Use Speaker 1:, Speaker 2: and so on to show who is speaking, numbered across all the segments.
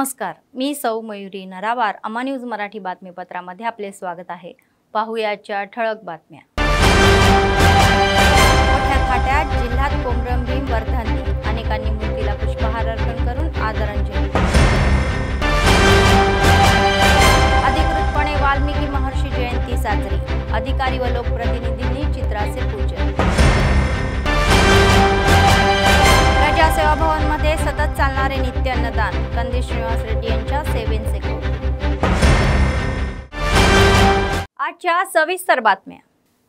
Speaker 1: नमस्कार, मी सौ मयुरी नरावार. अमा न्यूज मराठी बातमीपत्रामध्ये आपले स्वागत आहे. पाहुयाच्या ठळक बातम्या. मोठ्या थाट्यात जिल्ह्यात कोमरम भीम वर्धंती. अनेकांनी मूर्तीला पुष्पहार अर्पण करून आदरांजली. अधिकृतपणे वाल्मिकी महर्षी जयंती साजरी. अधिकारी व लोकप्रतिनिधींनी चित्राचे पूजन. प्रजासेवा भवन मध्ये सतत चालणारे नित्य अन्नदान. कंदी श्रीनिवास रेड्डी यांच्या सेवेंचे कौतुक. आजच्या सविस्तर बातम्या.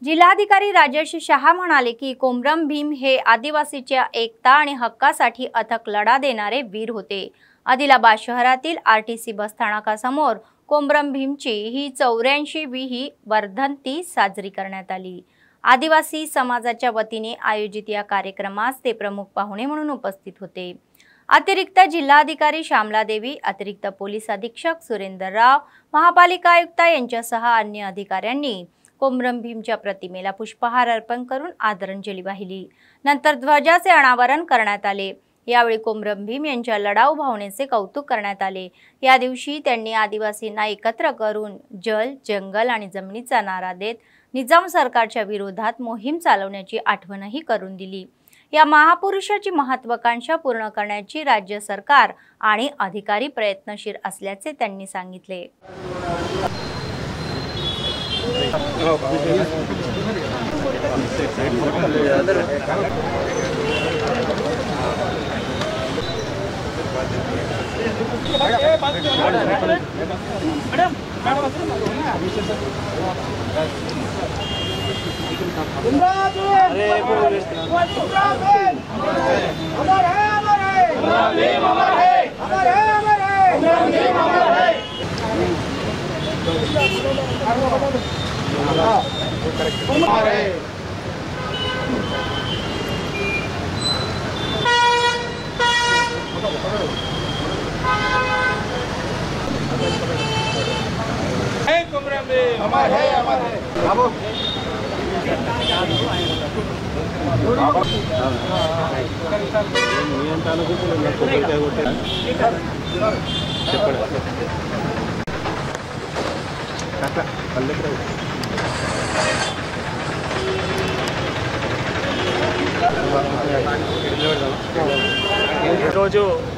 Speaker 1: जिल्हाधिकारी राजेश शहा म्हणाले की कोमरम भीम हे आदिवासीच्या एकता आणि हक्कासाठी अथक लढा देणारे वीर होते. आदिलाबाद शहरातील आरटीसी बसस्थानकासमोर कोमरम भीमची ही 84वी वर्धंती साजरी करण्यात आली. आदिवासी समाजाच्या वतीने आयोजित या कार्यक्रमास ते प्रमुख पाहुणे म्हणून उपस्थित होते. अतिरिक्त जिल्हाधिकारी श्यामला देवी, अतिरिक्त पोलीस अधीक्षक सुरेंद्र राव, महापालिका आयुक्त यांच्यासह अन्य अधिकाऱ्यांनी कोमरम भीमच्या प्रतिमेला पुष्पहार अर्पण करून आदरांजली वाहिली. नंतर ध्वजाचे अनावरण करण्यात आले. यावेळी कोमरम भीम यांच्या लढाऊ भावनेचे कौतुक करण्यात आले. या दिवशी त्यांनी आदिवासींना एकत्र करून जल, जंगल आणि जमिनीचा नारा देत निजाम सरकारच्या विरोधात मोहीम चालवण्याची आठवणही करून दिली. या महापुरुषाची महत्त्वाकांक्षा पूर्ण करण्याची राज्य सरकार आणि अधिकारी प्रयत्नशील असल्याचे त्यांनी सांगितले.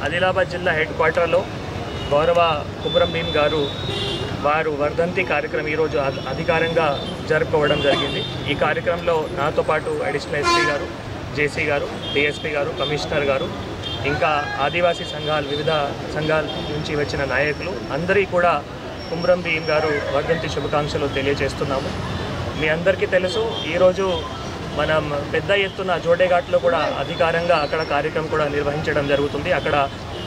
Speaker 2: ఆదిలాబాద్ జిల్లా హెడ్ క్వార్టర్లో గౌరవ కొమరం భీమ్ గారు వారు వర్ధంతి కార్యక్రమం ఈరోజు అధికారంగా జరుపుకోవడం జరిగింది. ఈ కార్యక్రమంలో నాతో పాటు అడిషనల్ ఎస్పీ గారు, జేసీ గారు, డిఎస్పీ గారు, కమిషనర్ గారు, ఇంకా ఆదివాసీ సంఘాలు, వివిధ సంఘాల నుంచి వచ్చిన నాయకులు అందరికీ కూడా కొమరం భీమ్ గారు వర్ధంతి శుభాకాంక్షలు తెలియజేస్తున్నాము. మీ అందరికీ తెలుసు, ఈరోజు మనం పెద్ద ఎత్తున జోడేఘాట్లో కూడా అధికారంగా అక్కడ కార్యక్రమం కూడా నిర్వహించడం జరుగుతుంది. అక్కడ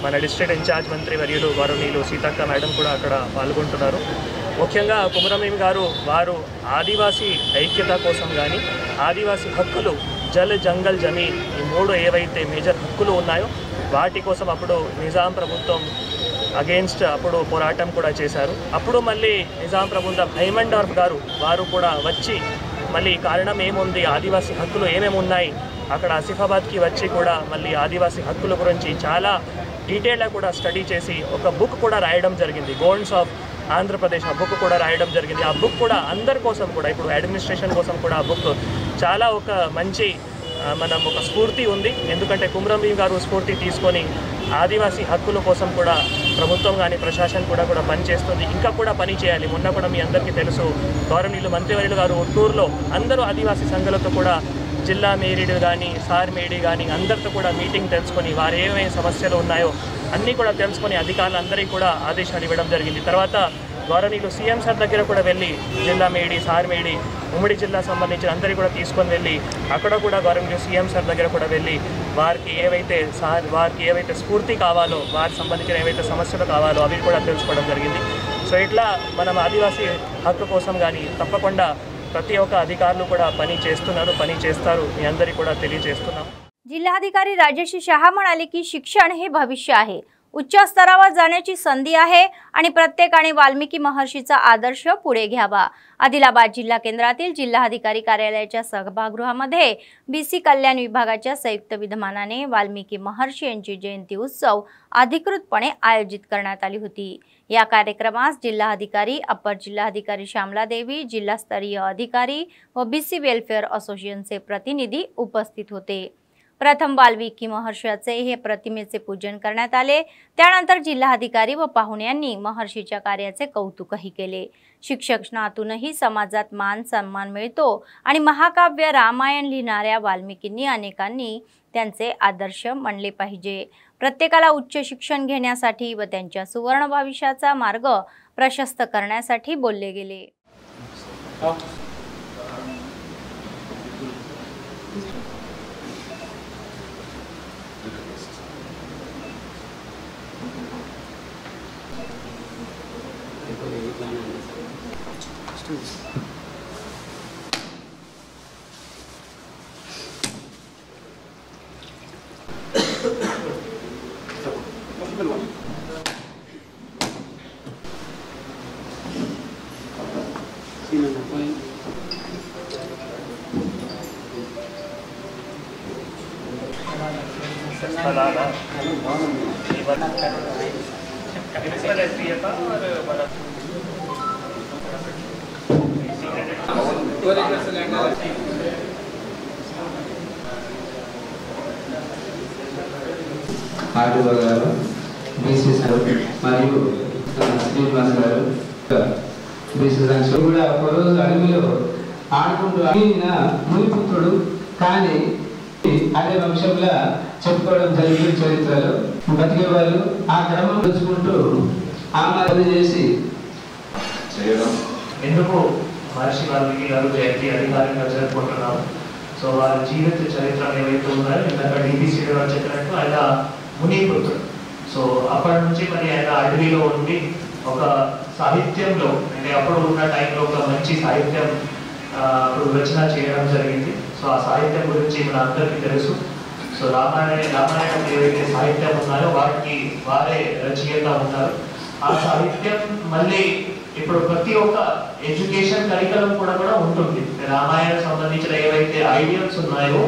Speaker 2: మన డిస్ట్రిక్ట్ ఇన్ఛార్జ్ మంత్రి వర్యులు గౌరవనీయులు సీతక్క మేడం కూడా అక్కడ పాల్గొంటున్నారు. ముఖ్యంగా కొమరం భీమ్ గారు వారు ఆదివాసీ ఐక్యత కోసం కానీ, ఆదివాసీ హక్కులు, జల్, జంగల్, జమీన్, ఈ మూడు ఏవైతే మేజర్ హక్కులు ఉన్నాయో వాటి కోసం అప్పుడు నిజాం ప్రభుత్వం అగెయిన్స్ట్ అప్పుడు పోరాటం కూడా చేశారు. అప్పుడు మళ్ళీ నిజాం ప్రభుత్వం హైమండార్ఫ్ గారు వారు కూడా వచ్చి మళ్ళీ కారణం ఏముంది, ఆదివాసీ హక్కులు ఏమేమి ఉన్నాయి, అక్కడ ఆసిఫాబాద్కి వచ్చి కూడా మళ్ళీ ఆదివాసీ హక్కుల గురించి చాలా డీటెయిల్గా కూడా స్టడీ చేసి ఒక బుక్ కూడా రాయడం జరిగింది. గోల్డ్స్ ఆఫ్ ఆంధ్రప్రదేశ్ ఆ బుక్ కూడా రాయడం జరిగింది. ఆ బుక్ కూడా అందరి కోసం కూడా, ఇప్పుడు అడ్మినిస్ట్రేషన్ కోసం కూడా ఆ బుక్ చాలా ఒక మంచి మనం ఒక స్ఫూర్తి ఉంది. ఎందుకంటే కొమరం భీమ్ గారు స్ఫూర్తి తీసుకొని ఆదివాసీ హక్కుల కోసం కూడా ప్రభుత్వం కానీ ప్రశాసన కూడా పనిచేస్తుంది. ఇంకా కూడా పని చేయాలి. మొన్న కూడా మీ అందరికీ తెలుసు, గౌరవనీయులు మంత్రివర్యులు గారు టూర్లో అందరూ ఆదివాసీ సంఘాలతో కూడా, జిల్లా మేరీడు కానీ, సార్ మేడీ కానీ అందరితో కూడా మీటింగ్ తెలుసుకొని వారు ఏమేమి సమస్యలు ఉన్నాయో అన్నీ కూడా తెలుసుకొని అధికారులందరికీ కూడా ఆదేశాలు ఇవ్వడం జరిగింది. తర్వాత గౌరవనీయులు సీఎం సార్ దగ్గర కూడా వెళ్ళి జిల్లా మేడీ, సార్ మేడీ, ఉమ్మడి జిల్లా సంబంధించిన అందరికీ కూడా తీసుకొని వెళ్ళి అక్కడ కూడా గౌరవనీయులు సీఎం సార్ దగ్గర కూడా వెళ్ళి వారికి ఏవైతే స్ఫూర్తి కావాలో, వారికి సంబంధించిన ఏవైతే సమస్యలు కావాలో అవి కూడా తెలుసుకోవడం జరిగింది. సో ఇట్లా మనం ఆదివాసీ హక్కు కోసం కానీ తప్పకుండా ప్రతి ఒక్క అధికారులు కూడా పని చేస్తారు. మీ అందరికీ కూడా తెలియజేస్తున్నాం.
Speaker 1: जिल्हाधिकारी राजेश शहा म्हणाले की शिक्षण हे भविष्य आहे. उच्च स्तरावर जाण्याची संधी आहे आणि प्रत्येकाने वाल्मिकी महर्षीचा आदर्श पुढे घ्यावा। आदिलाबाद जिल्हा केंद्रातील जिल्हाधिकारी कार्यालयाच्या सभागृहामध्ये बीसी कल्याण विभागाच्या संयुक्त विद्यमानाने वाल्मिकी महर्षी यांची जयंती उत्सव अधिकृतपणे आयोजित करण्यात आली होती। या कार्यक्रमास जिल्हाधिकारी, अपर जिल्हाधिकारी श्यामला देवी, जिल्हास्तरीय अधिकारी व बीसी वेलफेअर असोसिएशनचे प्रतिनिधी उपस्थित होते। प्रथम वाल्मिकी महर्षीचे हे प्रतिमेचे पूजन करण्यात आले। त्यानंतर जिल्हाधिकारी व पाहुण्यांनी महर्षीच्या कार्याचे कौतुकही केले। शिक्षणातूनही समाजात मान सन्मान मिळतो आणि महाकाव्य रामायण लिहिणाऱ्या वाल्मिकींनी अनेकांनी त्यांचे आदर्श मानले पाहिजे। प्रत्येकाला उच्च शिक्षण घेण्यासाठी व त्यांच्या सुवर्ण भविष्याचा मार्ग प्रशस्त करण्यासाठी बोलले गेले।
Speaker 3: बीसी మరియు శ్రీనివాస్ గారు బీసీ సంక్షేమ కూడా ఒకరోజు అడవిలో ఆడుకుంటూ అడిగిన మునిపుత్రుడు కానీ అదే వంశంలో చెప్పుకోవడం జరిగిన చరిత్రలో బతికే వాళ్ళు ఆ క్రమం వచ్చుకుంటూ ఆమె చేసి
Speaker 2: చేయడం ఎందుకు మహర్షి వాల్మీకి గారు జయంతి అధికారంగా జరుపుకుంటున్నాము। సో వారి జీవిత చరిత్ర ఏవైతే ఉన్నాయో ఇందాక డీబీసీ గారు చెప్పినట్టు ఆయన మునిపుత్రుడు। సో అప్పటి నుంచి మరి ఆయన అడవిలో ఉండి ఒక సాహిత్యంలో అంటే అప్పుడు ఉన్న టైంలో ఒక మంచి సాహిత్యం రచన చేయడం జరిగింది। సో ఆ సాహిత్యం గురించి మన అందరికీ తెలుసు। సో రామాయణం ఏవైతే సాహిత్యం ఉన్నాయో వారే రచయిత ఉన్నారు। ఆ సాహిత్యం మళ్ళీ ఇప్పుడు ప్రతి ఒక్క ఎడ్యుకేషన్ కరికులం కూడా ఉంటుంది। రామాయణం సంబంధించిన ఏవైతే ఐడియల్స్ ఉన్నాయో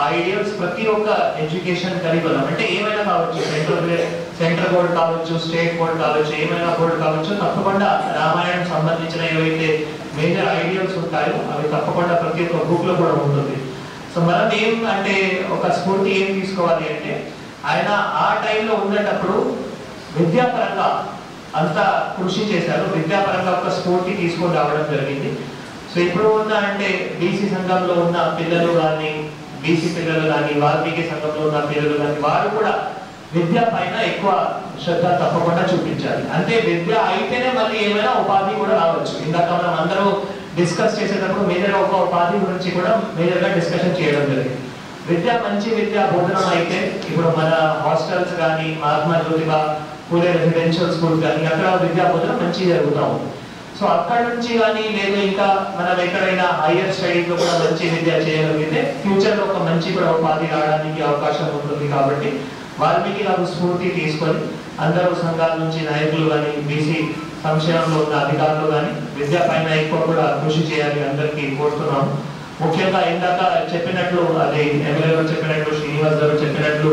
Speaker 2: ఆ ఐడియల్స్ ప్రతి ఒక్క ఎడ్యుకేషన్ కరికులం అంటే ఏమైనా కావచ్చు, సెంట్రల్ బోర్డ్ కావచ్చు, స్టేట్ బోర్డ్ కావచ్చు, ఏమైనా బోర్డు కావచ్చు, తప్పకుండా రామాయణం సంబంధించిన ఏవైతే మేజర్ ఐడియల్స్ ఉంటాయో అవి తప్పకుండా ప్రతి ఒక్క బుక్ లో కూడా ఉంటుంది। సో మనం ఏం అంటే ఒక స్ఫూర్తి ఏం తీసుకోవాలి అంటే ఆయన ఆ టైంలో ఉండేటప్పుడు విద్యాపరంగా అంత కృషి చేశారు, విద్యాపరంగా ఒక స్ఫూర్తి తీసుకొని రావడం జరిగింది। సో ఇప్పుడు ఉన్న అంటే బీసీ సంఘంలో ఉన్న పిల్లలు కానీ, బీసీ పిల్లలు కానీ, వాల్మీకి సంఘంలో ఉన్న పిల్లలు కానీ వారు కూడా విద్య పైన ఎక్కువ శ్రద్ధ తప్పకుండా చూపించాలి। అంటే విద్య అయితేనే మళ్ళీ ఏమైనా ఉపాధి కూడా రావచ్చు। ఇందాక మనం అందరూ డిస్కస్ చేసేటప్పుడు మేజర్ ఒక ఉపాధి గురించి కూడా మేజర్గా డిస్కషన్ చేయడం జరిగింది। విద్య మంచి విద్యా బోధనం అయితే ఇప్పుడు మన హాస్టల్స్ కానీ, మహాత్మా జ్యోతిబా పూలే రెసిడెన్షియల్ స్కూల్స్ కానీ అక్కడ విద్యా బోధన మంచి జరుగుతూ ఉంది। సో అక్కడ నుంచి కానీ లేదు ఇంకా మనం ఎక్కడైనా హైయర్ స్టడీస్ లో కూడా మంచి విద్య చేయగలిగితే ఫ్యూచర్ లో ఒక మంచి కూడా ఉపాధి రావడానికి అవకాశం ఉంటుంది। కాబట్టి వాల్మీకి గారు స్ఫూర్తి తీసుకొని అందరూ సంఘాల నుంచి నాయకులు కానీ, బీసీ సంక్షేమంలో ఉన్న అధికారులు కానీ విద్య పైన ఎక్కువ కూడా కృషి చేయాలి అందరికీ కోరుతున్నాము। ముఖ్యంగా ఇందాక చెప్పినట్లు అది ఎమ్మెల్యే గారు చెప్పినట్లు, శ్రీనివాస్ గారు చెప్పినట్లు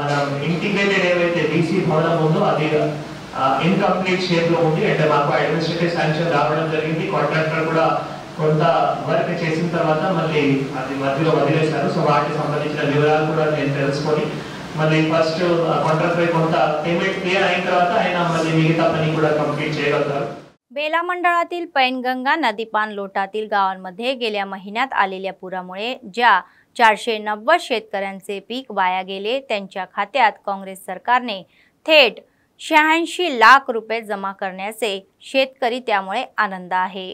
Speaker 2: మనం ఇంటిగ్రేటెడ్ ఏవైతే బీసీ భవనం ఉందో అది ఇన్కంప్లీట్ షేప్ లో ఉంది। అంటే మాకు అడ్మినిస్ట్రేటివ్ శాంక్షన్ రావడం జరిగింది, కాంట్రాక్టర్ కూడా కొంత వర్క్ చేసిన తర్వాత మళ్ళీ అది మధ్యలో వదిలేశారు। సో వాటికి సంబంధించిన వివరాలు కూడా నేను తెలుసుకొని మళ్ళీ ఫస్ట్ కాంట్రాక్టర్ కొంత పేమెంట్ क्लिअर అయిన తర్వాత ఆయన మళ్ళీ మిగతా పని కూడా कंप्लीट చేయగలుగుతారు।
Speaker 1: बेला मंडळातील पैनगंगा नदीपान लोटातील गावांमध्ये गेल्या महिन्यात आलेल्या पुरामुळे ज्या 490 शेतकऱ्यांचे पीक वाया गेले त्यांच्या खात्यात काँग्रेस सरकारने थेट 86 लाख रुपये जमा करण्याचे शेतकरी त्यामुळे आनंद आहे।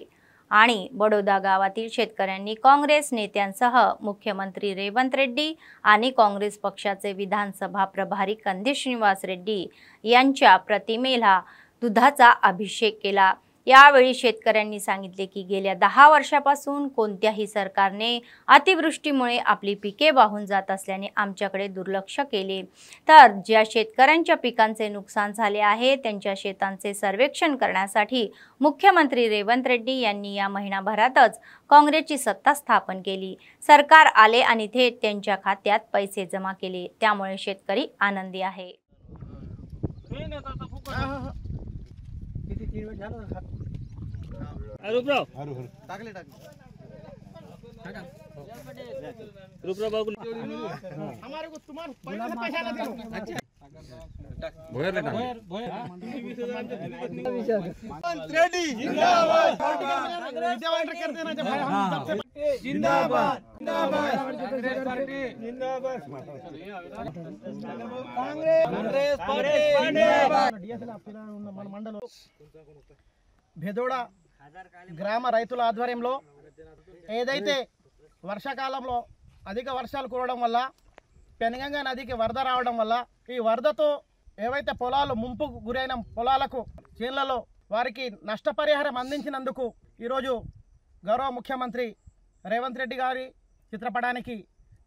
Speaker 1: आणि बडोदा गावातील शेतकऱ्यांनी काँग्रेस नेत्यांसह मुख्यमंत्री रेवंत रेड्डी आणि काँग्रेस पक्षाचे विधानसभा प्रभारी कंदी श्रीनिवास रेड्डी यांच्या प्रतिमेला दुधाचा अभिषेक केला। यावेळी शेतकऱ्यांनी सांगितले की गेल्या 10 वर्षापासून कोणत्याही सरकारने अतिवृष्टीमुळे आपली पिके वाहून जात असल्याने आमच्याकडे दुर्लक्ष केले, तर ज्या शेतकऱ्यांच्या पिकांचे नुकसान झाले आहे त्यांच्या शेतांचे सर्वेक्षण करण्यासाठी मुख्यमंत्री रेवंत रेड्डी यांनी या महिनाभरातच काँग्रेसची सत्ता स्थापन केली। सरकार आले आणि थेट त्यांच्या खात्यात पैसे जमा केले, त्यामुळे शेतकरी आनंदी आहे।
Speaker 4: భెదోడ గ్రామ రైతుల ఆధ్వర్యంలో ఏదైతే వర్షాకాలంలో అధిక వర్షాలు కురవడం వల్ల పెనగంగా నదికి వరద రావడం వల్ల ఈ వరదతో ఏవైతే పొలాలు ముంపుకు గురైన పొలాలకు చేన్లలో వారికి నష్టపరిహారం అందించినందుకు ఈరోజు గౌరవ ముఖ్యమంత్రి రేవంత్ రెడ్డి గారి చిత్రపటానికి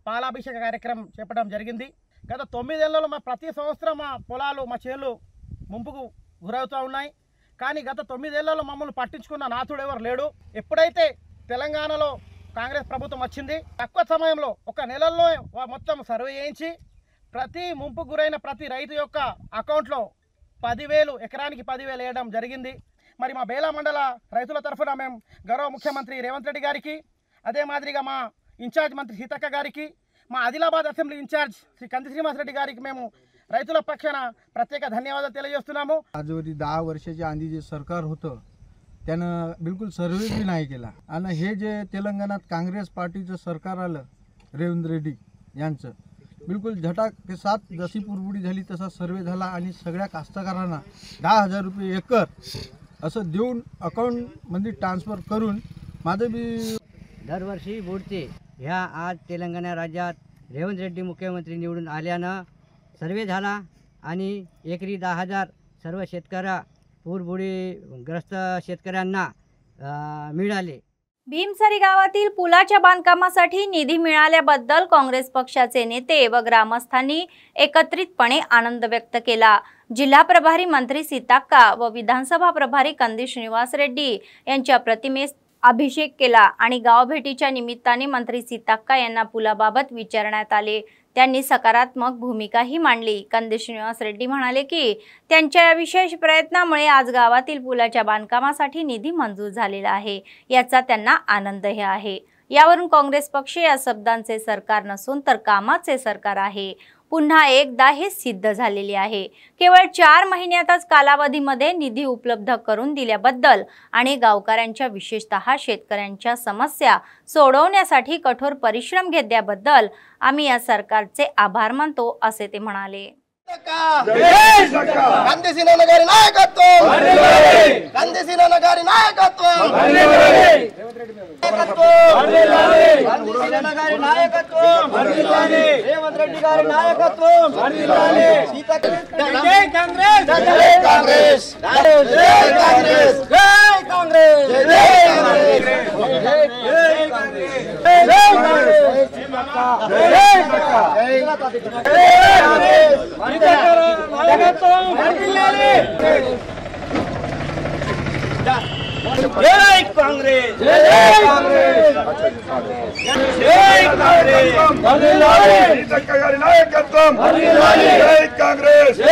Speaker 4: పాలాభిషేక కార్యక్రమం చేపట్టడం జరిగింది। గత 9 ఏళ్లలో మా ప్రతి సంవత్సరం మా పొలాలు మా చేన్లు ముంపుకు గురవుతూ ఉన్నాయి, కానీ గత 9 ఏళ్లలో మమ్మల్ని పట్టించుకున్న నాథుడు ఎవరు లేడు। ఎప్పుడైతే తెలంగాణలో కాంగ్రెస్ ప్రభుత్వం వచ్చింది తక్కువ సమయంలో ఒక నెలల్లో మొత్తం సర్వే చేయించి ప్రతి ముంపు గురైన ప్రతి రైతు యొక్క అకౌంట్లో 10,000 ఎకరానికి 10,000 వేయడం జరిగింది। మరి మా బేలా మండల రైతుల తరఫున మేము గౌరవ ముఖ్యమంత్రి రేవంత్ రెడ్డి గారికి, అదే మాదిరిగా మా ఇన్ఛార్జ్ మంత్రి సీతక్క గారికి, మా ఆదిలాబాద్ అసెంబ్లీ ఇన్ఛార్జ్ శ్రీ कंदी श्रीनिवास रेड्डी गाరికి మేము రైతుల పక్షాన ప్రత్యేక ధన్యవాదాలు తెలియజేస్తున్నాము।
Speaker 5: आजवरी 10 वर्षाच्या आधी जे सरकार होतं त्यानं बिलकुल सर्वे बी नाही केला आणि हे जे तेलंगणात काँग्रेस पार्टीचं सरकार आलं रेवंत रेड्डी यांचं बिलकुल झटाक के साथ जशी पुरबुडी झाली तसा सर्वे झाला आणि सगळ्या कास्तकारांना 10,000 रुपये एकर असं देऊन अकाउंटमध्ये ट्रान्सफर करून माझं बी
Speaker 6: दरवर्षी बुडते। ह्या आज तेलंगणा राज्यात रेवंत रेड्डी मुख्यमंत्री निवडून आल्यानं सर्वे झाला आणि एकरी 10,000 सर्व शेतकऱ्या पूरबुडीग्रस्त शेतकऱ्यांना मिळाले।
Speaker 1: भीमसरी गावातील पुलाच्या बांधकामासाठी निधी मिळाल्याबद्दल काँग्रेस पक्षाचे नेते व ग्रामस्थांनी एकत्रितपणे आनंद व्यक्त केला। जिल्हा प्रभारी मंत्री सीताक्का व विधानसभा प्रभारी कंदी श्रीनिवास रेड्डी यांच्या प्रतिमेस अभिषेक केला आणि गावभेटीच्या निमित्ताने मंत्री सीताक्का यांना पुलाबाबत विचारण्यात आले। त्यांनी सकारात्मक भूमिकाही मांडली। कंदी श्रीनिवास रेड्डी म्हणाले की त्यांच्या या विशेष प्रयत्नामुळे आज गावातील पुलाच्या बांधकामासाठी निधी मंजूर झालेला आहे, याचा त्यांना आनंद आहे। यावरून काँग्रेस पक्ष या शब्दांचे सरकार नसून तर कामाचे सरकार आहे, पुन्हा एकदा हे सिद्ध झालेले आहे। केवळ 4 महिन्यातच कालावधीमध्ये निधी उपलब्ध करून दिल्याबद्दल आणि गावकऱ्यांच्या विशेषतः शेतकऱ्यांच्या समस्या सोडवण्यासाठी कठोर परिश्रम घेतल्याबद्दल आम्ही या सरकारचे आभार मानतो, असे ते म्हणाले।
Speaker 4: कंदी श्रीनिवास गारी नायकत्व, कंदी श्रीनिवास गारी नायकत्व, रेवंत रेड्डी गारी नायकत्व, जय कांग्रेस, जय कांग्रेस, जय कांग्रेस, जय कांग्रेस, जय कांग्रेस, जय कांग्रेस, जय कांग्रेस,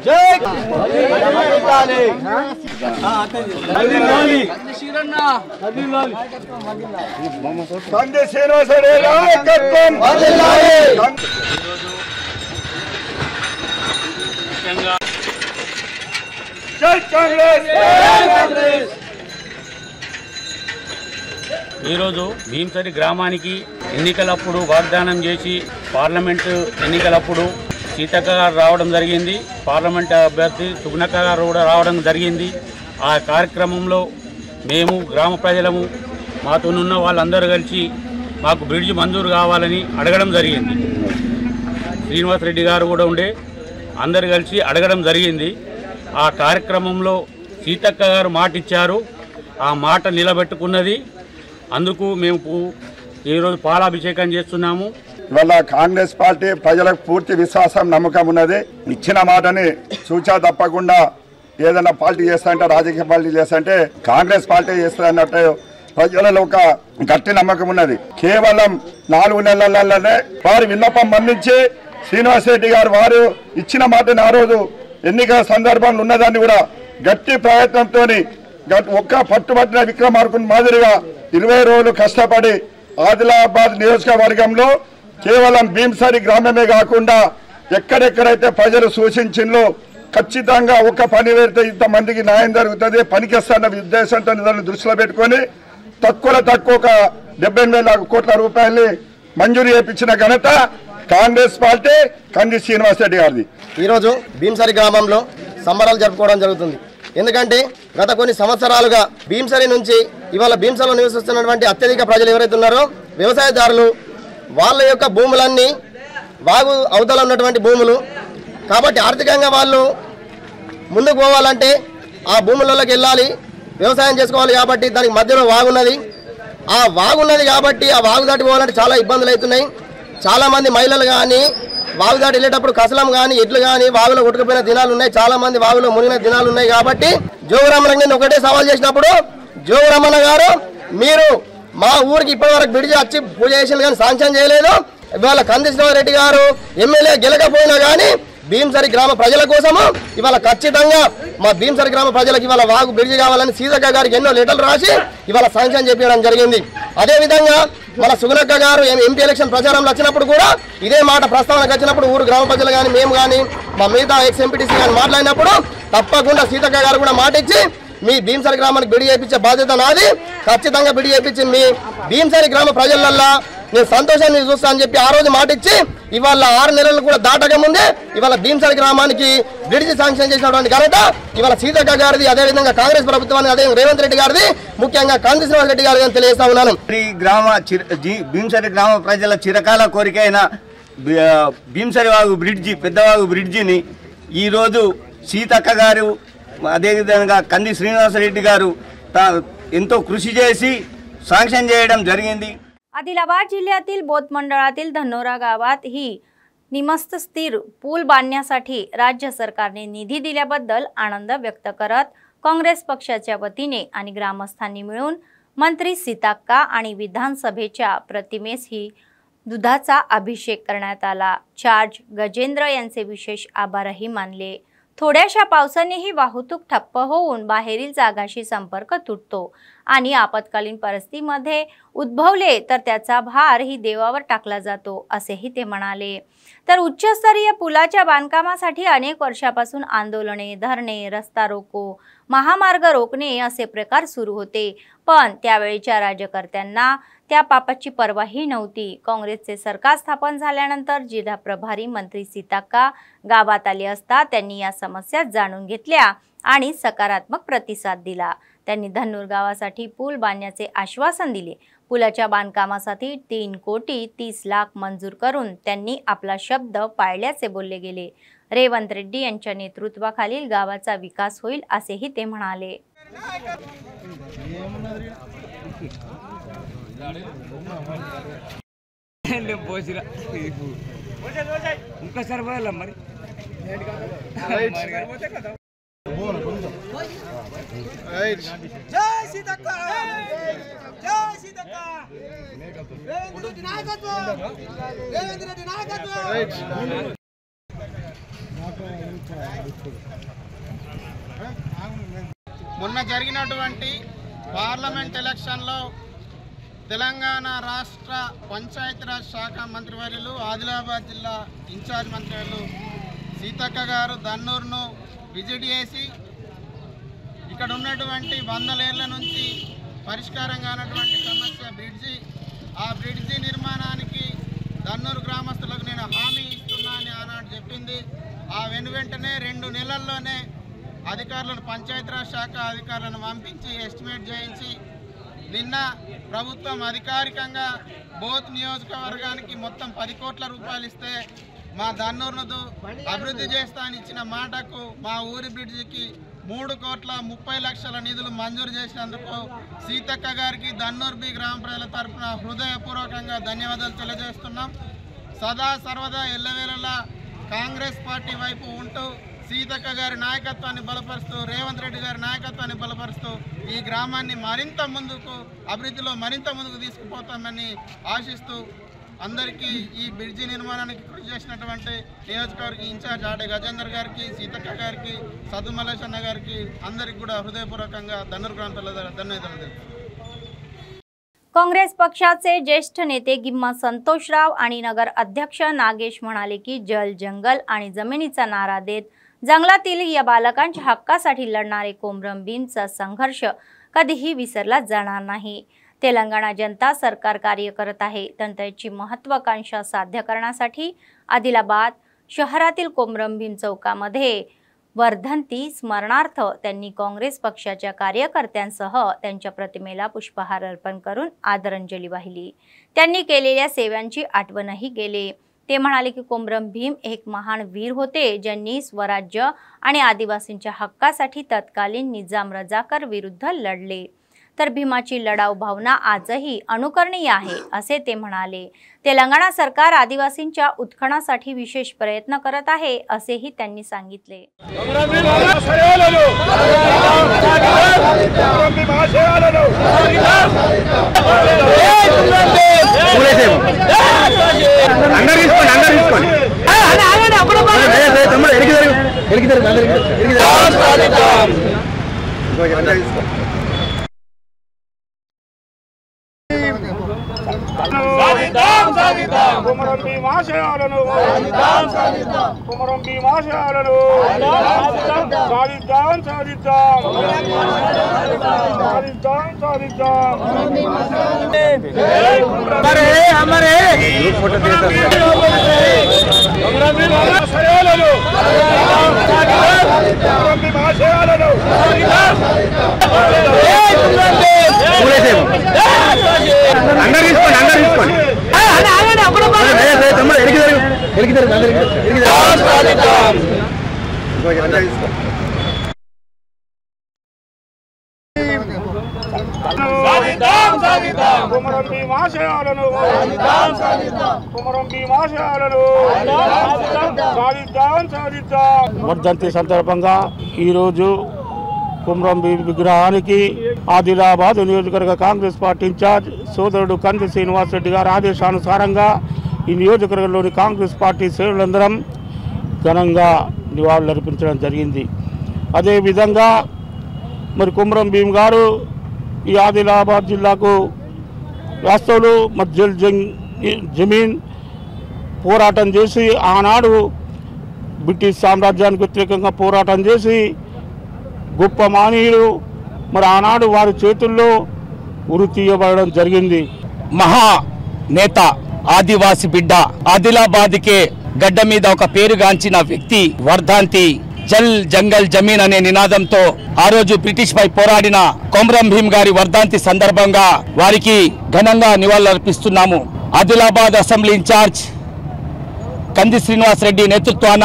Speaker 4: जय कांग्रेस, जय कांग्रेस। कंदी श्रीनिवास जय कांग्रेस, जय कांग्रेस।
Speaker 7: ఈరోజు భీమసరి గ్రామానికి ఎన్నికలప్పుడు వాగ్దానం చేసి పార్లమెంటు ఎన్నికలప్పుడు సీతక్క గారు రావడం జరిగింది, పార్లమెంట్ అభ్యర్థి సుగుణక్క గారు కూడా రావడం జరిగింది। ఆ కార్యక్రమంలో మేము గ్రామ ప్రజలము మాతోనున్న వాళ్ళందరూ కలిసి మాకు బ్రిడ్జ్ మంజూరు కావాలని అడగడం జరిగింది। శ్రీనివాసరెడ్డి గారు కూడా ఉండే అందరు కలిసి అడగడం జరిగింది. ఆ కార్యక్రమంలో సీతక్క గారు మాట ఇచ్చారు, ఆ మాట నిలబెట్టుకున్నది. అందుకు మేము ఈరోజు పాలాభిషేకం చేస్తున్నాము.
Speaker 8: ఇవాళ కాంగ్రెస్ పార్టీ ప్రజలకు పూర్తి విశ్వాసం నమ్మకం ఉన్నది. ఇచ్చిన మాటని సూచన తప్పకుండా ఏదైనా పార్టీ చేస్తారంటే, రాజకీయ పార్టీ చేస్తారంటే కాంగ్రెస్ పార్టీ చేస్తారన్నట్టు ప్రజలలో ఒక గట్టి నమ్మకం ఉన్నది. కేవలం 4 నెలలలోనే వారి విన్నపం మన్నించి శ్రీనివాసరెడ్డి గారు వారు ఇచ్చిన మాటని ఆ రోజు ఎన్నికల సందర్భంలో ఉన్నదాన్ని కూడా గట్టి ప్రయత్నంతో ఒక్క పట్టుబట్టిన విక్రమార్కుని మాదిరిగా 20 రోజులు కష్టపడి ఆదిలాబాద్ నియోజకవర్గంలో కేవలం భీంసరి గ్రామమే కాకుండా ఎక్కడెక్కడైతే ప్రజలు సూచించిందో ఖచ్చితంగా ఒక పని పెడితే ఇంతమందికి న్యాయం జరుగుతుంది, పనికిస్తున్న ఉద్దేశంతో దాన్ని దృష్టిలో పెట్టుకొని తక్కువ ఒక 70,000 కోట్ల రూపాయల్ని మంజూరు చేయించిన ఘనత కాంగ్రెస్ పార్టీ కంది శ్రీనివాసరెడ్డి గారిది.
Speaker 9: ఈరోజు భీంసరి గ్రామంలో సంబరాలు జరుపుకోవడం జరుగుతుంది. ఎందుకంటే గత కొన్ని సంవత్సరాలుగా భీంసరి నుంచి ఇవాళ భీంసరిలో నివసిస్తున్నటువంటి అత్యధిక ప్రజలు ఎవరైతే ఉన్నారో వ్యవసాయదారులు, వాళ్ళ యొక్క భూములన్నీ వాగు అవతల ఉన్నటువంటి భూములు కాబట్టి ఆర్థికంగా వాళ్ళు ముందుకు పోవాలంటే ఆ భూములలోకి వెళ్ళాలి, వ్యవసాయం చేసుకోవాలి. కాబట్టి దానికి మధ్యలో వాగున్నది. ఆ వాగున్నది కాబట్టి ఆ వాగు దాటి పోవాలంటే చాలా ఇబ్బందులు అవుతున్నాయి. చాలామంది మహిళలు కానీ వాగు దాటి వెళ్ళేటప్పుడు కసలం కానీ ఎడ్లు కానీ వాగులో కొట్టుకుపోయిన దినాలు ఉన్నాయి, చాలామంది వాగులో మునిగిన దినాలు ఉన్నాయి. కాబట్టి జోగురామన్న నేను ఒకటే సవాల్ చేసినప్పుడు, జోగురామన్న గారు మీరు మా ఊరికి ఇప్పటివరకు బ్రిడ్జి వచ్చి పూజ చేసింది కానీ శాంక్షన్ చేయలేదు. ఇవాళ కంది శ్రీనివాసరెడ్డి గారు ఎమ్మెల్యే గెలకపోయినా కానీ భీంసరి గ్రామ ప్రజల కోసము ఇవాళ ఖచ్చితంగా మా భీంసరి గ్రామ ప్రజలకు ఇవాళ వాగు బ్రిడ్జి కావాలని సీతక్క గారికి ఎన్నో లెటర్లు రాసి ఇవాళ శాంక్షన్ చేపించడం జరిగింది. అదేవిధంగా మన సుగుణక్క గారు ఎంపీ ఎలక్షన్ ప్రచారంలో వచ్చినప్పుడు కూడా ఇదే మాట ప్రస్తావనకు వచ్చినప్పుడు ఊరు గ్రామ ప్రజలు కానీ మేము కానీ మా మిగతా ఎక్స్ ఎంపీటీసీ కానీ మాట్లాడినప్పుడు తప్పకుండా సీతక్క గారు కూడా మాట ఇచ్చి మీ భీంసరి గ్రామానికి బిడి చేయించే బాధ్యత నాది, ఖచ్చితంగా బిడి చేయించి మీ భీంసరి గ్రామ ప్రజలల్లా నేను సంతోషాన్ని చూస్తా అని చెప్పి ఆ రోజు మాట ఇచ్చి ఇవాళ 6 నెలలు కూడా దాటక ముందే ఇవాళ భీంసరి గ్రామానికి బ్రిడ్జి శాంక్షన్ చేసినటువంటి ఘనత ఇవాళ సీతక్క గారిది, అదేవిధంగా కాంగ్రెస్ ప్రభుత్వాన్ని, అదే రేవంత్ రెడ్డి గారిది, ముఖ్యంగా కంది శ్రీనివాసరెడ్డి గారిది అని తెలియజేస్తా ఉన్నాను.
Speaker 10: భీంసరి గ్రామ ప్రజల చిరకాల కోరికైన భీంసరి వాగు బ్రిడ్జి, పెద్దవాగు బ్రిడ్జిని ఈరోజు సీతక్క గారు అదేవిధంగా కంది శ్రీనివాసరెడ్డి గారు ఎంతో कृषी చేసి శాంక్షన్ చేయడం జరిగింది.
Speaker 1: आदिलाबाद जिल्ह्यातील बोथ मंडळातील धनोरा गावात ही निमस्त स्थिर पूल बांधण्यासाठी राज्य सरकारने निधी दिल्याबद्दल आनंद व्यक्त करत काँग्रेस पक्षाच्या वतीने आणि ग्रामस्थांनी मिळून मंत्री सीताक्का आणि विधानसभेच्या प्रतिमेस ही दुधाचा अभिषेक करण्यात आला. चार्ज गजेंद्र यांचे विशेष आभारही मानले. थोड्याशा पावसानेही वाहतूक ठप्प होऊन बाहेरील जागाशी संपर्क तुटतो आणि आपत्कालीन परिस्थितीमध्ये उद्भवले तर त्याचा भार ही देवावर टाकला जातो असेही ते म्हणाले. तर उच्चस्तरीय पुलाच्या बांधकामासाठी अनेक वर्षापासून आंदोलने, धरणे, रस्ता रोको, महामार्ग रोखणे असे प्रकार सुरू होते, पण त्यावेळीच्या राज्यकर्त्यांना त्या पापाची पर्वाही नव्हती. काँग्रेसचे सरकार स्थापन झाल्यानंतर जिल्हा प्रभारी मंत्री सीताक्का गावात आले असता त्यांनी या समस्या जाणून घेतल्या आणि सकारात्मक प्रतिसाद दिला. त्यांनी धन्नूर गावासाठी पूल बांधण्याचे आश्वासन दिले. पुलाच्या बांधकामासाठी 3,30,00,000 मंजूर करून त्यांनी आपला शब्द पाळल्याचे बोलले गेले. रेवंत रेड्डी यांच्या नेतृत्वाखालील गावाचा विकास होईल असेही ते म्हणाले.
Speaker 4: మొన్న జరిగినటువంటి పార్లమెంట్ ఎలక్షన్లో తెలంగాణ రాష్ట్ర పంచాయతీరాజ్ శాఖ మంత్రివర్యులు, ఆదిలాబాద్ జిల్లా ఇన్ఛార్జ్ మంత్రివర్యులు సీతక్క గారు దన్నూరును విజిట్ చేసి ఇక్కడ ఉన్నటువంటి 100 ఏళ్ల నుంచి పరిష్కారం కానటువంటి సమస్య బ్రిడ్జి, ఆ బ్రిడ్జి నిర్మాణానికి దన్నూరు గ్రామస్తులకు నేను హామీ ఇస్తున్నా అని ఆనాడు చెప్పింది. ఆ వెంటనే 2 నెలల్లోనే అధికారులను, పంచాయతీరాజ్ శాఖ అధికారులను పంపించి ఎస్టిమేట్ చేయించి నిన్న ప్రభుత్వం అధికారికంగా బోత్ నియోజకవర్గానికి మొత్తం 10 కోట్ల రూపాయలు ఇస్తే మా దన్నూరును అభివృద్ధి చేస్తా అని ఇచ్చిన మాటకు మా ఊరి బ్రిడ్జికి 3,30,00,000 నిధులు మంజూరు చేసినందుకు సీతక్క గారికి దన్నూరు బి గ్రామ ప్రజల తరఫున హృదయపూర్వకంగా ధన్యవాదాలు తెలియజేస్తున్నాం. సదా సర్వదా ఎల్లవేళలా కాంగ్రెస్ పార్టీ వైపు ఉంటూ సీతక్క గారి నాయకత్వాన్ని బలపరుస్తూ రేవంత్ రెడ్డి గారి నాయకత్వాన్ని బలపరుస్తూ ఈ గ్రామాన్ని మరింత ముందుకు అభివృద్ధిలో మరింత ముందుకు తీసుకుపోతామని ఆశిస్తూ అందరికీ ఈ బ్రిడ్జి నిర్మాణానికి కృషి చేసినటువంటి నియోజకవర్గ ఇన్ఛార్జ్ ఆడే గజేందర్ గారికి, సీతక్క గారికి, సద్దు మల్లేష్ అన్న గారికి అందరికి కూడా हृदयपूर्वకంగా దన్నూరు గ్రామ ప్రజల ధన్యవాదాలు.
Speaker 1: काँग्रेस पक्षाचे ज्येष्ठ नेते गिम्मा संतोषराव आणि नगर अध्यक्ष नागेश म्हणाले की जल जंगल आणि जमिनीचा नारा देत जंगलातील या बालकांच्या हक्कासाठी लढणारे कोमरम भीमचा संघर्ष कधीही विसरला जाणार नाही. तेलंगणा जनता सरकार कार्य करत आहे. त्याची महत्त्वाकांक्षा साध्य करण्यासाठी आदिलाबाद शहरातील कोमरम भीम चौकामध्ये वर्धंती स्मरणार्थ त्यांनी काँग्रेस पक्षाच्या कार्यकर्त्यांसह त्यांच्या प्रतिमेला पुष्पहार अर्पण करून आदरांजली वाहिली. त्यांनी केलेल्या सेवांची आठवणही केली. ते म्हणाले की कोमरम भीम एक महान वीर होते ज्यांनी स्वराज्य आणि आदिवासींच्या हक्कासाठी तत्कालीन निजाम रजाकार विरुद्ध लढले. तर भीमाची लढाऊ भावना आजही अनुकरणीय आहे असे ते म्हणाले. तेलंगणा सरकार आदिवासींच्या उत्खननासाठी विशेष प्रयत्न करत आहे असेही त्यांनी सांगितले.
Speaker 11: कोमरम भीम आशयाలను कोमरम भीम आशयाలను సాధిద్దాం हमारे कोमरम भीम आशयाలను వర్ధంతి సందర్భంగా ఈరోజు కుమ్రం భీమ్ విగ్రహానికి ఆదిలాబాద్ నియోజకవర్గ కాంగ్రెస్ పార్టీ ఇన్ఛార్జ్ సోదరుడు కంది శ్రీనివాస్ రెడ్డి గారి ఆదేశానుసారంగా ఈ నియోజకవర్గంలోని కాంగ్రెస్ పార్టీ శ్రేణులందరం ఘనంగా నివాళులర్పించడం జరిగింది. అదేవిధంగా మరి కుమ్రం భీమ్ గారు ఈ ఆదిలాబాద్ జిల్లాకు వాస్తవులు మధ్యల్ జమీన్ పోరాటం చేసి ఆనాడు బ్రిటిష్ సామ్రాజ్యానికి వ్యతిరేకంగా పోరాటం చేసి గొప్ప మానీయులు మరి ఆనాడు వారి చేతుల్లో ఉరి తీయబడడం జరిగింది.
Speaker 12: మహా నేత ఆదివాసి బిడ్డ ఆదిలాబాద్కే గడ్డ మీద ఒక పేరుగాంచిన వ్యక్తి వర్ధంతి జల్ జంగల్ జమీన్ అనే నినాదంతో ఆ రోజు బ్రిటిష్ పై పోరాడిన కొమరం భీమ్ గారి వర్ధంతి సందర్భంగా వారికి ఘనంగా నివాళులర్పిస్తున్నాము. ఆదిలాబాద్ అసెంబ్లీ ఇన్ఛార్జ్ కంది శ్రీనివాస్ రెడ్డి నేతృత్వాన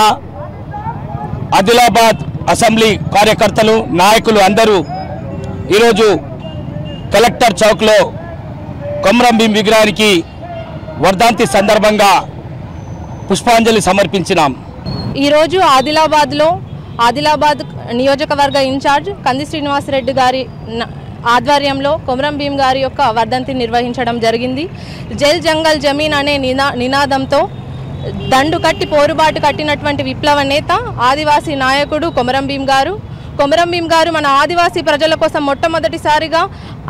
Speaker 12: ఆదిలాబాద్ అసెంబ్లీ కార్యకర్తలు నాయకులు అందరూ ఈరోజు కలెక్టర్ చౌక్లో కొమరం భీమ్ విగ్రహానికి వర్ధంతి సందర్భంగా పుష్పాంజలి సమర్పించినాం.
Speaker 13: ఈరోజు ఆదిలాబాద్ నియోజకవర్గ ఇన్ఛార్జ్ కంది శ్రీనివాస్ రెడ్డి గారి ఆధ్వర్యంలో కొమరం భీమ్ గారి యొక్క వర్ధంతి నిర్వహించడం జరిగింది. జల్ జంగల్ జమీన్ అనే నినాదంతో దండు కట్టి పోరుబాటు కట్టినటువంటి విప్లవ నేత ఆదివాసీ నాయకుడు కొమరం భీమ్ గారు మన ఆదివాసీ ప్రజల కోసం మొట్టమొదటిసారిగా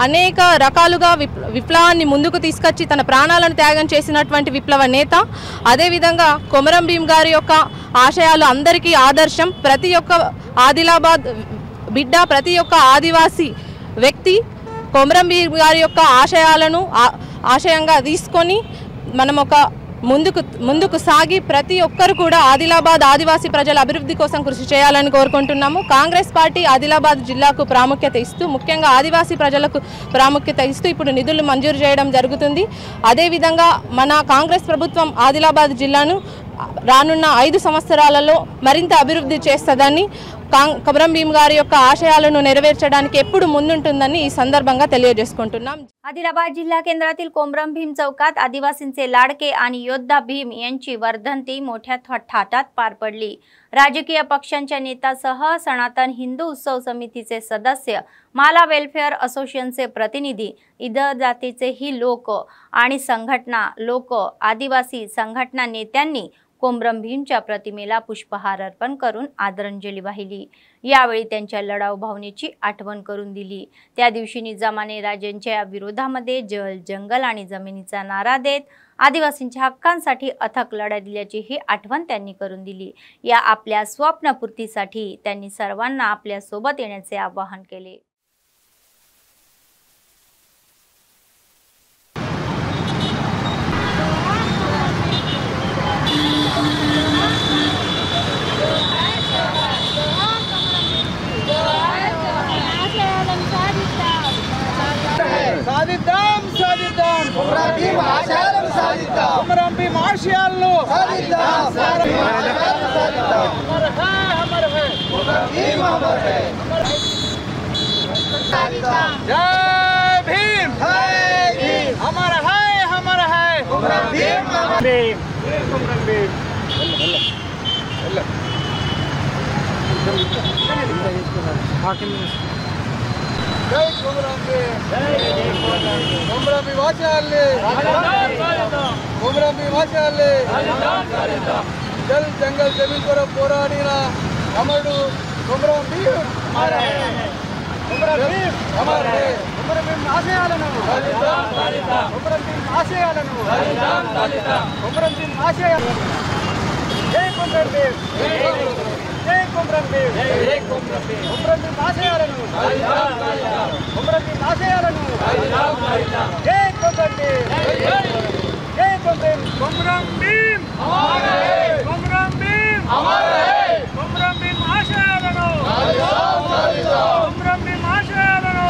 Speaker 13: అనేక రకాలుగా విప్లవాన్ని ముందుకు తీసుకొచ్చి తన ప్రాణాలను త్యాగం చేసినటువంటి విప్లవ నేత. అదేవిధంగా కొమరం భీమ్ గారి యొక్క ఆశయాలు అందరికీ ఆదర్శం. ప్రతి ఒక్క ఆదిలాబాద్ బిడ్డ, ప్రతి ఒక్క ఆదివాసీ వ్యక్తి కొమరం భీమ్ గారి యొక్క ఆశయాలను ఆశయంగా తీసుకొని మనం ఒక ముందుకు సాగి ప్రతి ఒక్కరు కూడా ఆదిలాబాద్ ఆదివాసీ ప్రజల అభివృద్ధి కోసం కృషి చేయాలని కోరుకుంటున్నాము. కాంగ్రెస్ పార్టీ ఆదిలాబాద్ జిల్లాకు ప్రాముఖ్యత ఇస్తూ, ముఖ్యంగా ఆదివాసీ ప్రజలకు ప్రాముఖ్యత ఇస్తూ ఇప్పుడు నిధులు మంజూరు చేయడం జరుగుతుంది. అదేవిధంగా మన కాంగ్రెస్ ప్రభుత్వం ఆదిలాబాద్ జిల్లాను రానున్న 5 సంవత్సరాలలో మరింత అభివృద్ధి చేస్తుందని, కొమరం భీమ్ గారి యొక్క ఆశయాలను నెరవేర్చడానికి ఎప్పుడు ముందుంటుందని ఈ संदर्भांगा తెలియజేసుకుంటున్నాం।
Speaker 1: आदिलाबाद जिल्हा केंद्रातील कोमरम भीम चौकात आदिवासींचे लाडके आणि योद्धा भीम यांची वर्धंती मोठ्या थाटात पार पडली। राजकीय पक्षांच्या नेत्यासह सनातन हिंदू उत्सव समितीचे सदस्य, माला वेलफेअर असोसिएशनचे प्रतिनिधी, इतर जातीचे ही लोक आणि संघटना लोक आदिवासी संघटना नेत्यांनी कोमरम भीमच्या प्रतिमेला पुष्पहार अर्पण करून आदरांजली वाहिली। यावेळी त्यांच्या लढाऊ भावनेची आठवण करून दिली। त्या दिवशी निजामाने राजांच्या विरोधामध्ये जल, जंगल आणि जमिनीचा नारा देत आदिवासींच्या हक्कांसाठी अथक लढा दिल्याची ही आठवण त्यांनी करून दिली। या आपल्या स्वप्नपूर्तीसाठी त्यांनी सर्वांना आपल्या सोबत येण्याचे आवाहन केले।
Speaker 14: సాధిద్దాం సాధిద్దాం కొమరం భీమ్ ఆశయాలను సాధిద్దాం కొమరం భీమ్ ఆశయాలను సాధిద్దాం సాధిద్దాం అమర్ హై కొమరం భీమ్ అమర్ హై సాధిద్దాం జై భీమ్ జై భీమ్ అమర్ హై కొమరం భీమ్ అమర్ భీమ్ కొమరం భీమ్ జై కొమరం భీమ్ కొమరం భీమ్ ఆశయాల్ని కొమరం భీమ్ ఆశయాల్ని జల్ జంగల్ జమీన్ కొరకు పోరాడిన అమరుడు కొమరం భీమ్ కొమరం భీమ్ అమర్ హై కొమరం భీమ్ ఆశయాలను కొమరం భీమ్ ఆశయాలను కొమరం భీమ్ ఆశయాలను జై కొమరం భీమ్ జై కొమరం భీమ్ జై కొమరం భీమ్ కొమరం భీమ్ ఆశయాలను కొమరం భీమ్ ఆశయాలను జై కొమరం భీమ్ జై కొమరం భీమ్ కొమరం భీమ్ అమర్ హై కొమరం భీమ్ అమర్ హై కొమరం భీమ్ ఆశయాలను కొమరం భీమ్ ఆశయాలను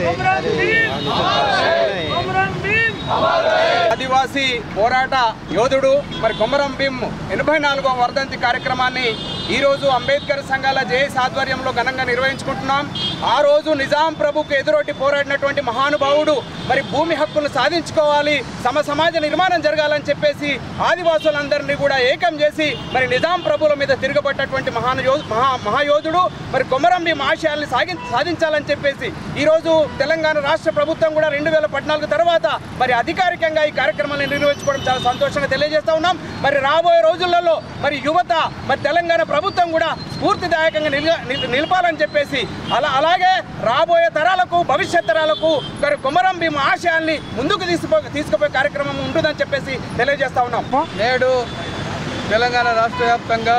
Speaker 14: కొమరం భీమ్ అమర్ హై కొమరం భీమ్ అమర్ హై ఆదివాసీ పోరాట యోధుడు మరి కొమరం భీమ్ 84వ వర్ధంతి కార్యక్రమాన్ని ఈ రోజు అంబేద్కర్ సంఘాల జేఏసీ ఆధ్వర్యంలో ఘనంగా నిర్వహించుకుంటున్నాం। ఆ రోజు నిజాం ప్రభుకు ఎదురొట్టి పోరాడినటువంటి మహానుభావుడు మరి భూమి హక్కులను సాధించుకోవాలి, సమాజ నిర్మాణం జరగాలని చెప్పేసి ఆదివాసులందరినీ కూడా ఏకం చేసి మరి నిజాం ప్రభుల మీద తిరగబడ్డటువంటి మహాయోధుడు మరి కొమరం భీమ్ ఆశయాల్ని సాధించాలని చెప్పేసి ఈ రోజు తెలంగాణ రాష్ట్ర ప్రభుత్వం కూడా 2014 తర్వాత మరి అధికారికంగా ఈ కార్యక్రమాన్ని నిర్వహించుకోవడం చాలా సంతోషంగా తెలియజేస్తా ఉన్నాం। మరి రాబోయే రోజులలో మరి యువత మరి తెలంగాణ ప్రభుత్వం కూడా స్ఫూర్తిదాయకంగా నిలపాలని చెప్పేసి అలాగే రాబోయే తరాలకు భవిష్యత్ తరాలకు కొమరం భీమ్ ఆశయాల్ని ముందుకు తీసుకుపోయే కార్యక్రమం ఉంటుందని చెప్పేసి తెలియజేస్తా ఉన్నాం। నేడు తెలంగాణ రాష్ట్ర వ్యాప్తంగా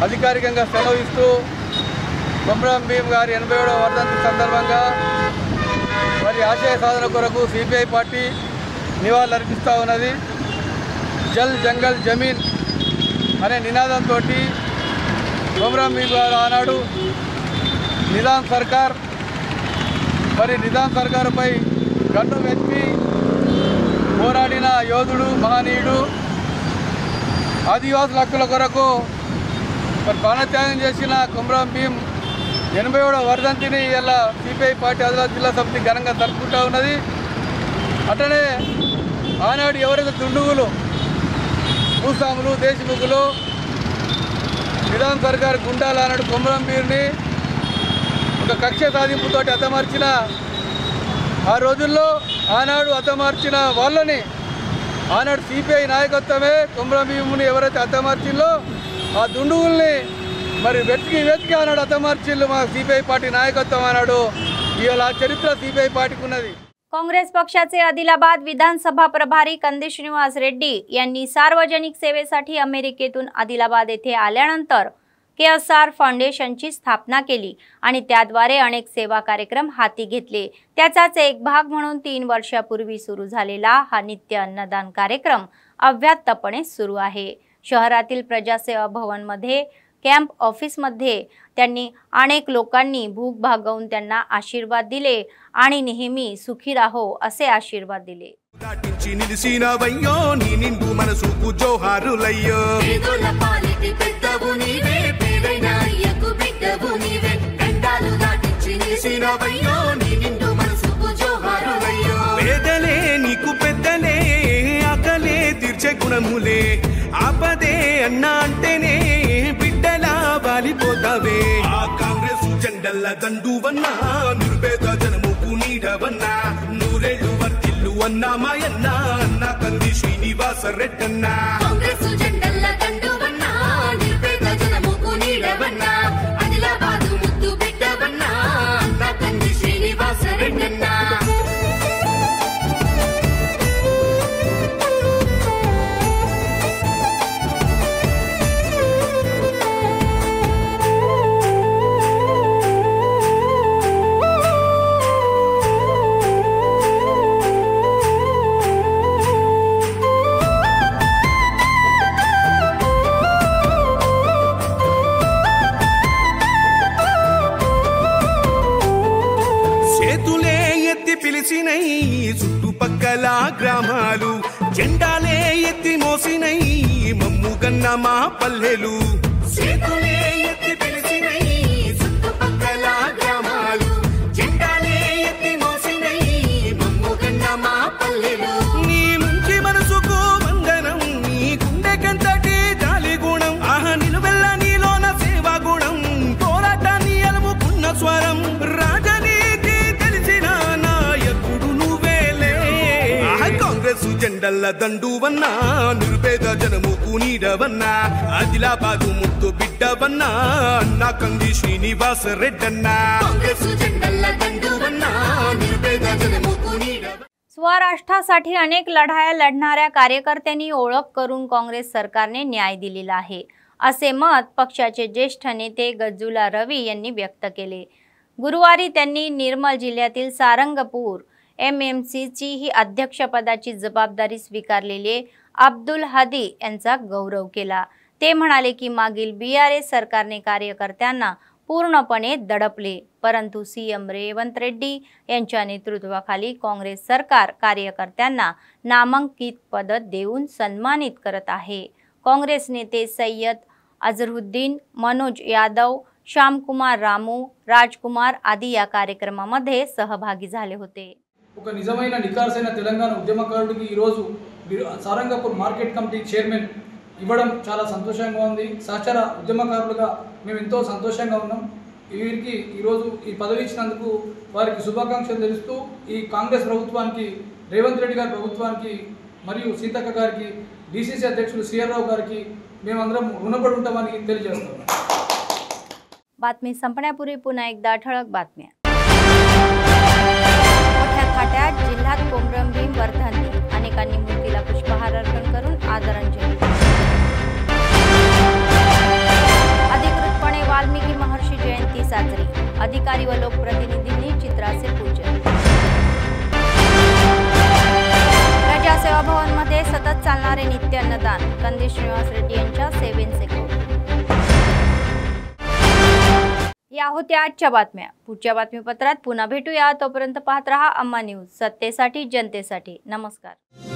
Speaker 14: అధికారికంగా సెలవిస్తూ కొమరం భీమ్ గారి 87వ వర్ధంతి సందర్భంగా మరి ఆశయ సాధన కొరకు సిపిఐ పార్టీ నివాళులర్పిస్తూ ఉన్నది। జల్ జంగల్ జమీన్ అనే నినాదంతో కొమరం భీమ్ గారు ఆనాడు నిజాం సర్కారుపై గన్ను వెత్తి పోరాడిన యోధుడు, మహనీయుడు, ఆదివాసుల హక్కుల కొరకు మరి ప్రాణత్యాగం చేసిన కొమరం భీమ్ 87వ వర్ధంతిని ఇలా సిపిఐ పార్టీ ఆదిలాబాద్ జిల్లా సమితి ఘనంగా జరుపుకుంటూ ఉన్నది। అట్లనే ఆనాడు ఎవరైతే దుండుగులు, భూస్వాములు, దేశముఖులు, నిజాం సర్కార్ గుండాలు ఆనాడు కొమరం భీమ్ని ఒక కక్ష సాధింపుతో హతమార్చిన ఆ రోజుల్లో ఆనాడు హతమార్చిన వాళ్ళని ఆనాడు సిపిఐ నాయకత్వమే కొమరం భీముని ఎవరైతే హతమార్చిందో ఆ దుండుగుల్ని మరి వెతికి ఆనాడు హతమార్చిళ్ళు మా సిపిఐ పార్టీ नायकत्व आनाडो इवाल चरित्र सीपीआई पार्टीకి ఉన్నది।
Speaker 1: काँग्रेस पक्षाचे आदिलाबाद विधानसभा प्रभारी कंदी श्रीनिवास रेड्डी यांनी सार्वजनिक सेवेसाठी अमेरिकेतून आदिलाबाद येथे आल्यानंतर KSR फाउंडेशनची स्थापना केली आणि त्याद्वारे अनेक सेवा कार्यक्रम हाती घेतले। त्याचाच एक भाग म्हणून 3 वर्षापूर्वी सुरू झालेला हा नित्य अन्नदान कार्यक्रम अव्याहतपणे सुरू आहे। शहरातील प्रजासेवा भवन मध्ये कॅम्प ऑफिस मध्ये त्यांनी अनेक लोकांनी भूक भागवून त्यांना आशीर्वाद दिले आणि नेहमी सुखी राहो असे आशीर्वाद दिले।
Speaker 15: దాటించి నిలిసినవయ్యో నీ నిండు మనసుకు జోహారులయ్యో
Speaker 16: పేదల పాలిటి పెద్దవు నీవే పేదైన అయ్యకు బిడ్డవు నీవే గండాలు దాటించి నిలిసినవయ్యో నీ నిండు మనసుకు జోహారులయ్యో
Speaker 15: పేదలే నీకు పెద్దలే ఆకలే తీర్చే గుణములే ఆపదే అన్నా అంటేనే బిడ్డలా వాలిపోతావే ఆ కాంగ్రెస్ జెండల్ల దండువన్నా నిర్పేద జనముకు నీడవన్నా నూరేళ్లు వర్తిల్లు అన్నా మాయన్నా అన్న కంది శ్రీనివాస రెడ్డన్నా
Speaker 16: కాంగ్రెస్ జెండల్ల దండువన్నా నిర్పేద జనముకు నీడవన్నా ఆదిలాబాదు ముద్దు బిడ్డవన్నా అన్న కంది శ్రీనివాస రెడ్డన్నా
Speaker 15: పిలిచినై చుట్టుపక్కల గ్రామాలు జెండాలే ఎత్తి మోసినై మమ్ముగన్న మా పల్లెలు
Speaker 16: చేతులే ఎత్తి పిలిచినై చుట్టుపక్కల గ్రామాలు జెండాలే ఎత్తి మోసినై మమ్ముగన్న మా పల్లెలు
Speaker 15: నీ మంచి మనసుకు వందనం నీ గుండెకంతటి జాలి గుణం ఆహా నిలువెల్ల నీలోన సేవా గుణం పోరాటాన్ని అలుముకున్న స్వరం రాజనీతి తెలిసిన నాయకుడు నువ్వేలే కాంగ్రెస్ జెండల్ల దండువన్నా నిర్పేద జనముకు నీడవన్నా ఆదిలాబాదు ముద్దు బిడ్డవన్నా అన్నా కంది శ్రీనివాస రెడ్డన్నా
Speaker 16: काँग्रेस झेंडा दंडुवन्ना निर्भेद जनमुकू नीडव
Speaker 1: स्वराष्ट्रासाठी अनेक लढाया लढणाऱ्या कार्यकर्त्यांनी ओळख करून काँग्रेस सरकारने न्याय दिलेला आहे असे मत पक्षाचे ज्येष्ठ नेते गज्जुला रवी यांनी व्यक्त केले। गुरुवारी त्यांनी निर्मल जिल्ह्यातील सारंगपूर एमएमसीची ही अध्यक्षपदाची जबाबदारी स्वीकारलेले अब्दुल हदी यांचा गौरव केला। ते म्हणाले की मागील बीआरएस सरकारने कार्यकर्त्यांना पूर्णपणे दडपले, परंतु सीएम रेवंत रेड्डी यांच्या नेतृत्वाखाली काँग्रेस सरकार कार्यकर्त्यांना नामांकित पद देऊन सन्मानित करत आहे। काँग्रेस नेते सय्यद अजहरुद्दीन, मनोज यादव, श्यामकुमार रामू, राजकुमार आदी या कार्यक्रमामध्ये सहभागी झाले होते।
Speaker 17: ఒక నిజమైన నికార్సైన తెలంగాణ ఉద్యమకారుడికి ఈ రోజు సారంగపూర్ మార్కెట్ కమిటీ చైర్మన్ ఇవ్వడం చాలా సంతోషంగా ఉంది। సహచర ఉద్యమకారులుగా మేము ఎంతో సంతోషంగా ఉన్నాం। వీరికి ఈ రోజు ఈ పదవి ఇచ్చినందుకు వారికి శుభాకాంక్షలు తెలుస్తూ ఈ కాంగ్రెస్ ప్రభుత్వానికి రేవంత్ రెడ్డి గారి ప్రభుత్వానికి మరియు సీతక్క గారికి డీసీసీ అధ్యక్షులు సిఆర్ రావు గారికి మేమందరం రుణపడి ఉంటామని తెలియజేస్తున్నాం।
Speaker 1: बातमी संपण्यापूर्वी पुन्हा एकदा ठळक बातम्या। मोठ्या थाट्यात जिल्ह्यात कोमरम भीम वर्धांनी अनेकांनी मूर्तीला पुष्पहार अर्पण करून आदरांजली। अधिकृतपणे वाल्मिकी महर्षी जयंती साजरी, अधिकारी व लोकप्रतिनिधींनी चित्राचे पूजन। प्रजासेवा भवन मध्ये सतत चालणारे नित्य अन्नदान, कंदी श्रीनिवास रेड्डी यांच्या सेवेचे कौतुक। या होत्या आजच्या बातम्या। पुढच्या बातमीपत्रात पुन्हा भेटूया, तोपर्यंत पाहत रहा अम्मा न्यूज, सत्तेसाठी जनतेसाठी। नमस्कार।